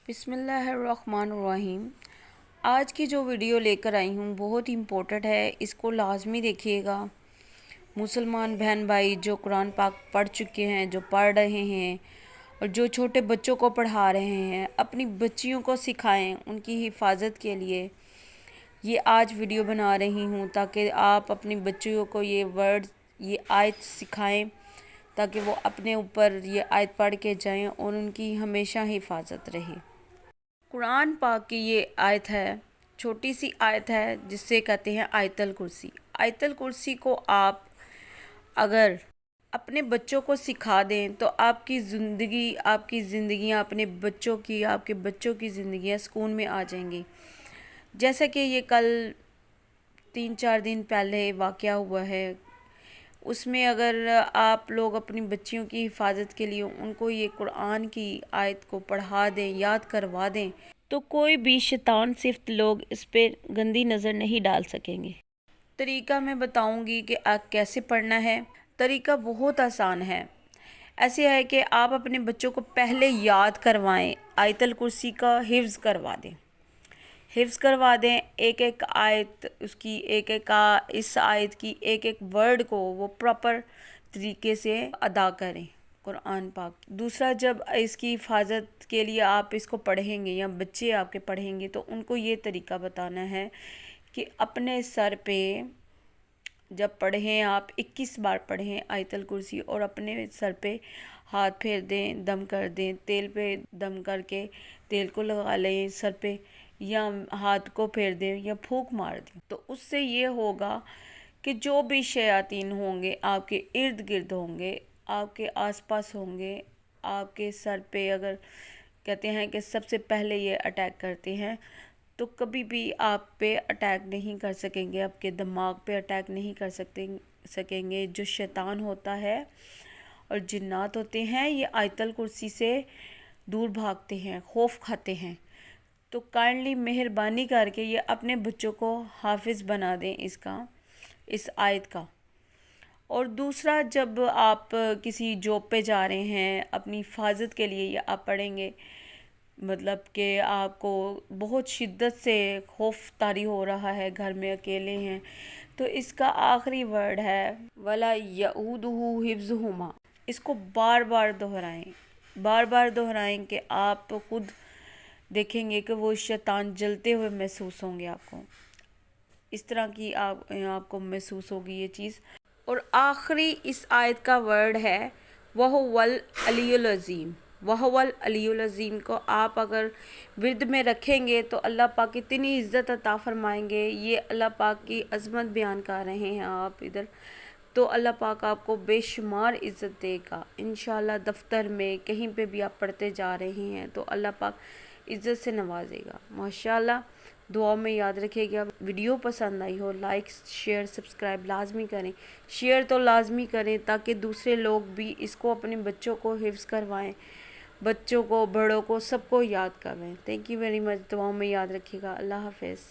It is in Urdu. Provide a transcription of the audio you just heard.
بسم اللہ الرحمن الرحیم۔ آج کی جو ویڈیو لے کر آئی ہوں بہت امپورٹنٹ ہے، اس کو لازمی دیکھیے گا۔ مسلمان بہن بھائی جو قرآن پاک پڑھ چکے ہیں، جو پڑھ رہے ہیں اور جو چھوٹے بچوں کو پڑھا رہے ہیں، اپنی بچیوں کو سکھائیں ان کی حفاظت کے لیے۔ یہ آج ویڈیو بنا رہی ہوں تاکہ آپ اپنی بچیوں کو یہ ورڈ، یہ آیت سکھائیں تاکہ وہ اپنے اوپر یہ آیت پڑھ کے جائیں اور ان کی ہمیشہ حفاظت رہے۔ قرآن پاک کی یہ آیت ہے، چھوٹی سی آیت ہے جس سے کہتے ہیں آیت الکرسی۔ آیت الکرسی کو آپ اگر اپنے بچوں کو سکھا دیں تو آپ کی زندگیاں اپنے بچوں کی، آپ کے بچوں کی زندگیاں سکون میں آ جائیں گی۔ جیسا کہ یہ کل 3-4 دن پہلے واقعہ ہوا ہے، اس میں اگر آپ لوگ اپنی بچیوں کی حفاظت کے لیے ان کو یہ قرآن کی آیت کو پڑھا دیں، یاد کروا دیں، تو کوئی بھی شیطان صفت لوگ اس پہ گندی نظر نہیں ڈال سکیں گے۔ طریقہ میں بتاؤں گی کہ آپ کیسے پڑھنا ہے۔ طریقہ بہت آسان ہے۔ ایسے ہے کہ آپ اپنے بچوں کو پہلے یاد کروائیں، آیت الکرسی کا حفظ کروا دیں۔ حفظ کروا دیں ایک ایک آیت، اس آیت کی ایک ایک ورڈ کو وہ پراپر طریقے سے ادا کریں قرآن پاک۔ دوسرا، جب اس کی حفاظت کے لیے آپ اس کو پڑھیں گے یا بچے آپ کے پڑھیں گے تو ان کو یہ طریقہ بتانا ہے کہ اپنے سر پہ جب پڑھیں آپ 21 بار پڑھیں آیت الکرسی، اور اپنے سر پہ ہاتھ پھیر دیں، دم کر دیں، تیل پہ دم کر کے تیل کو لگا لیں سر پہ، یا ہاتھ کو پھیر دیں یا پھونک مار دیں۔ تو اس سے یہ ہوگا کہ جو بھی شیاطین ہوں گے آپ کے ارد گرد ہوں گے، آپ کے آس پاس ہوں گے، آپ کے سر پہ اگر کہتے ہیں کہ سب سے پہلے یہ اٹیک کرتے ہیں، تو کبھی بھی آپ پہ اٹیک نہیں کر سکیں گے، آپ کے دماغ پہ اٹیک نہیں کر سکیں گے۔ جو شیطان ہوتا ہے اور جنات ہوتے ہیں یہ آیت الکرسی سے دور بھاگتے ہیں، خوف کھاتے ہیں۔ تو کائنڈلی مہربانی کر کے یہ اپنے بچوں کو حافظ بنا دیں اس آیت کا۔ اور دوسرا، جب آپ کسی جاب پہ جا رہے ہیں اپنی حفاظت کے لیے یہ آپ پڑھیں گے، مطلب کہ آپ کو بہت شدت سے خوف طاری ہو رہا ہے، گھر میں اکیلے ہیں، تو اس کا آخری ورڈ ہے وَلَا يَئُودُهُ حِفْظُهُمَا۔ اس کو بار بار دہرائیں کہ آپ خود دیکھیں گے کہ وہ شیطان جلتے ہوئے محسوس ہوں گے آپ کو، اس طرح کی آپ کو محسوس ہوگی یہ چیز۔ اور آخری اس آیت کا ورڈ ہے وَهُوَ الْعَلِيُّ الْعَظِيمُ۔ وَهُوَ الْعَلِيُّ الْعَظِيمُ کو آپ اگر ورد میں رکھیں گے تو اللہ پاک اتنی عزت عطا فرمائیں گے۔ یہ اللہ پاک کی عظمت بیان کر رہے ہیں آپ ادھر، تو اللہ پاک آپ کو بے شمار عزت دے گا انشاءاللہ۔ دفتر میں کہیں پہ بھی آپ پڑھتے جا رہے ہیں تو اللہ پاک عزت سے نوازے گا ماشاءاللہ۔ دعا میں یاد رکھے گا۔ ویڈیو پسند آئی ہو لائک شیئر سبسکرائب لازمی کریں، شیئر تو لازمی کریں تاکہ دوسرے لوگ بھی اس کو اپنے بچوں کو حفظ کروائیں، بچوں کو، بڑوں کو، سب کو یاد کروائیں۔ Thank you very much. دعاؤں میں یاد رکھیے گا۔ اللہ حافظ۔